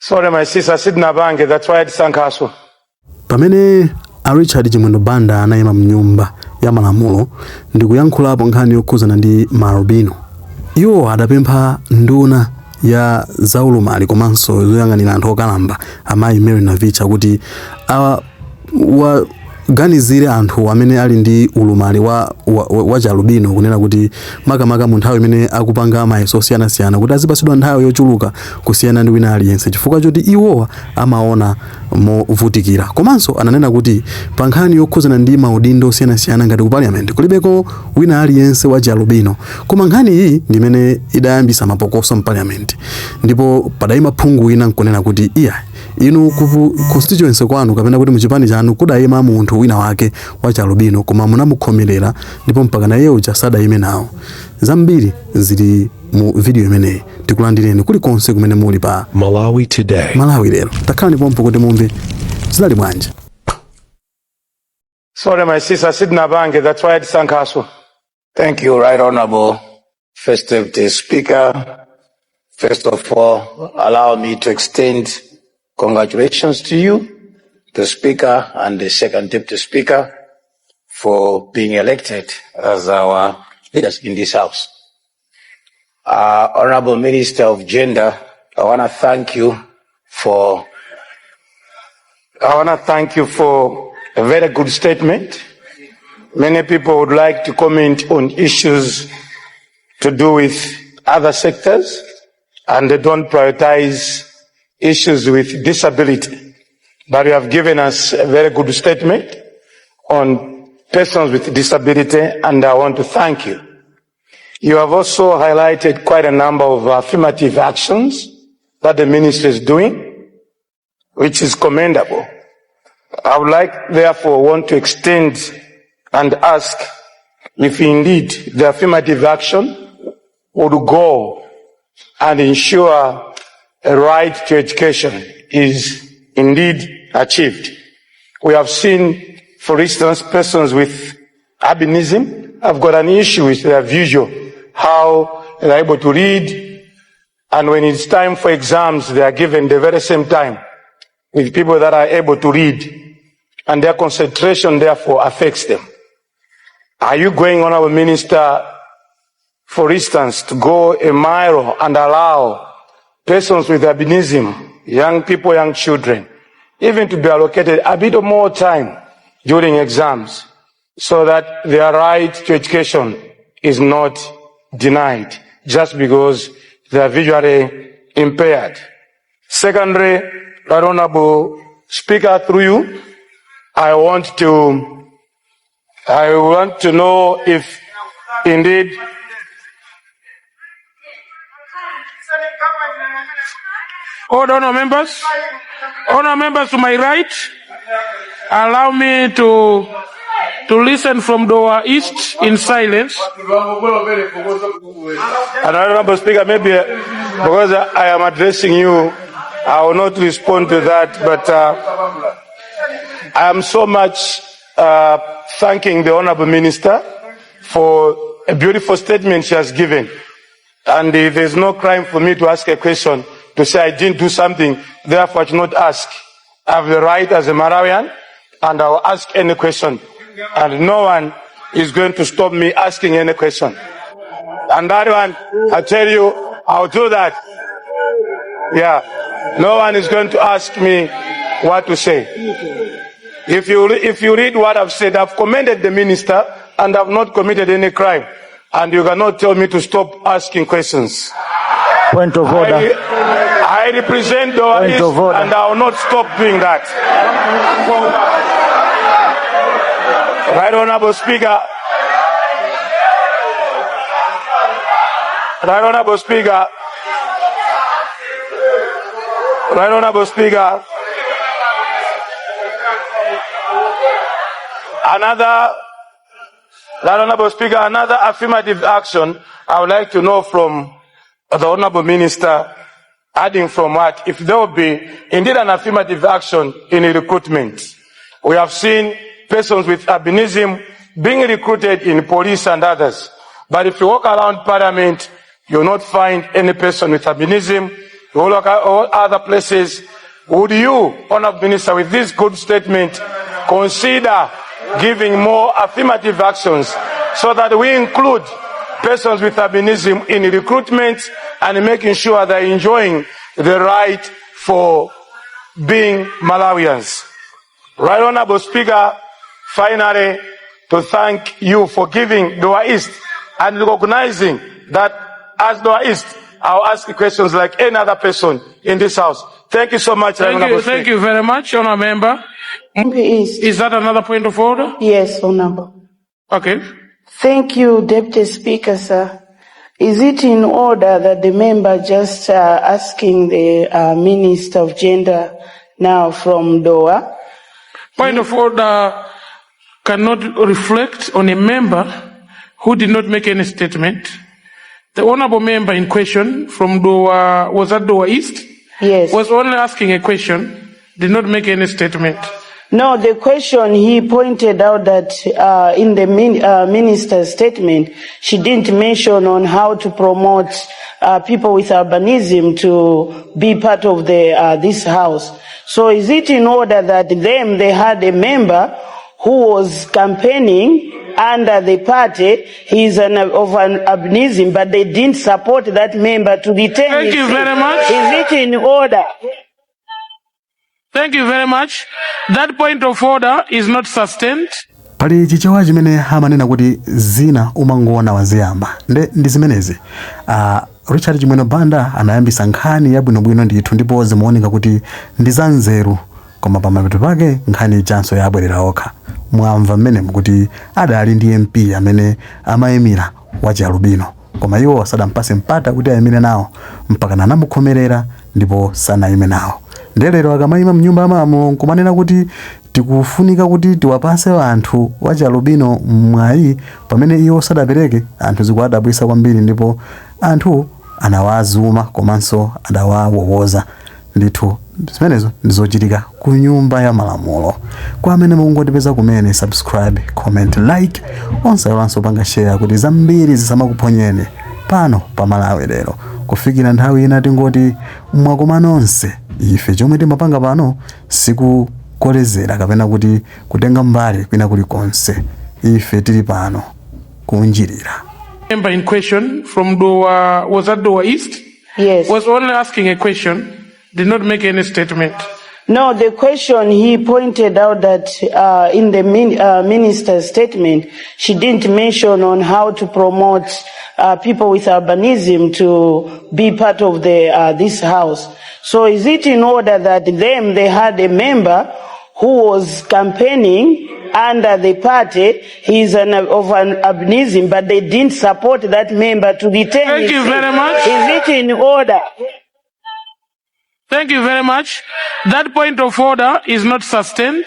Sorry, my sister, Sidnabange, that's why I sankaso. Pamene Richard Chimwendo Banda anayima mnyumba ya malamulo ndikuyankhulapo nkhani yokhuzana ndi marubino. Iwo adapempha nduna ya zaulumali komanso zoyang'anira anthu okalamba amayi Mary Navicha kuti waganizire anthu amene ali ndi ulumali wa chalubino kunena kuti makamaka mu nthawi imene akupanga mayeso osiyanasiyana kuti azipasidwa nthawi yochuluka kusiyana ndi wina aliyense chifukwa choti iwowa amaona movutikira. Komanso ananena kuti pa nkhani yokhuzana ndi maudindo osiyanasiyana ngati ku Parliament kulibeko wina aliyense wa chalubino, koma nkhani iyi ndimene idayambisa mapokoso mu Parliament. Ndipo padayima phungu wina nkunena kuti iya inu ku constituency kwanu kapena kuti muchipani chanu kudayima munthu wina wake wa chalubino koma munamukhomerera ndipo mpaka naye uja sadayime nawo. Zambiri zili mu video imeneyi tikulandireni kulikonse kumene muli pa Malawi Today. Malawi lero takhalani pompo kuti mumve zidali bwanji. Sorry, my sister, Sidnabange, that's why I sankaso. Thank you, Right Honorable First Deputy Speaker. First of all, allow me to extend congratulations to you, the Speaker and the Second Deputy Speaker, for being elected as our leaders in this House. Honorable Minister of Gender, I want to thank you for a very good statement. Many people would like to comment on issues to do with other sectors, and they don't prioritize issues with disability. But you have given us a very good statement on persons with disability, and I want to thank you. You have also highlighted quite a number of affirmative actions that the ministry is doing, which is commendable. I would like, therefore, want to extend and ask if indeed the affirmative action would go and ensure a right to education is indeed achieved. We have seen, for instance, persons with albinism have got an issue with their visual, how they're able to read, and when it's time for exams, they are given the very same time with people that are able to read, and their concentration therefore affects them. Are you going, Honorable Minister, for instance, to go a mile and allow persons with albinism, young people, young children, even to be allocated a bit more time during exams so that their right to education is not denied just because they are visually impaired? Secondly, Honorable Speaker, through you, I want to know if indeed Honor members to my right, allow me to listen from Doha East in silence. And Honorable Speaker, maybe because I am addressing you, I will not respond to that, but I am so much thanking the Honorable Minister for a beautiful statement she has given. And if there's no crime for me to ask a question, to say I didn't do something, therefore I should not ask. I have the right as a Malawian, and I will ask any question. And no one is going to stop me asking any question. And that one, I tell you, I'll do that. Yeah. No one is going to ask me what to say. If you read what I've said, I've commended the minister and I've not committed any crime. And you cannot tell me to stop asking questions. Point of order. I represent the East, and I will not stop doing that. Right Honorable Speaker. Right Honorable Speaker. Right Honorable Speaker. Another affirmative action I would like to know from the Honorable Minister, adding from what, if there will be indeed an affirmative action in recruitment. We have seen persons with albinism being recruited in police and others. But if you walk around Parliament, you will not find any person with albinism Wayaluka, or other places, would you, Honourable Minister, with this good statement, consider giving more affirmative actions so that we include persons with albinism in recruitment and making sure they're enjoying the right for being Malawians? Right, Honourable Speaker, finally, to thank you for giving Doha East and recognizing that as Doha East, I'll ask questions like any other person in this house. Thank you so much. Thank you very much, Honourable Member. Is that another point of order? Yes, Honourable. Okay. Thank you, Deputy Speaker, sir. Is it in order that the member just asking the Minister of Gender now from Doha? Point of order cannot reflect on a member who did not make any statement. The honourable member in question from Doha, was that Doha East? Yes. Was only asking a question, did not make any statement. No, the question, he pointed out that in the minister's statement, she didn't mention on how to promote people with albinism to be part of this house. So is it in order that they had a member who was campaigning under the party, he's of an albinism, but they didn't support that member to retain. Thank you very much. Is it in order? Thank you very much. That point of order is not sustained. Pali chichewa chimene amanena kuti zina umangoona waziyamba ndi zimenezi. Richard Chimwendo Banda anayambisa nkhani yabwinobwino ndithu ndipo zimaoneka kuti ndi za nzeru, koma pamapeto pake nkhani chanso yabwerera okha. Mwamva mmene kuti adali ndi MP amene amayimira Wayaluka, koma iwo sadampase mpata kuti ayimire nawo mpaka anamukhomerera ndipo sanayime nawo. Ndelero akamayima mnyumba amamo kumanena kuti tikufunika kuti tiwapase anthu Wayaluka mwayi pamene iwo sadapereke, anthu zikuwadabwisa kwambiri ndipo anthu anawazuma komanso adawawowoza. Ndithu zimenezo ndizochitika ku nyumba ya malamulo. Kwa amene mukungotipeza kumene, subscribe, comment, like, onse awanso panga share kuti zambiri zisamakuphonyeni pano pa Malawi lero. Kufikira nthawi ina tingoti mwakoma nonse. Ife chomwe timapanga pano sikukolezera kapena kuti kutenga mbali kwina kulikonse. Ife tili pano kunjirira. Member in question from Doha, was that Doha East? Yes. Was only asking a question, did not make any statement. No, the question, he pointed out that in the minister's statement, she didn't mention on how to promote people with albinism to be part of this house. So is it in order that they had a member who was campaigning under the party, he's of an albinism, but they didn't support that member to retain. Thank you very much. Is it in order? Thank you very much. That point of order is not sustained.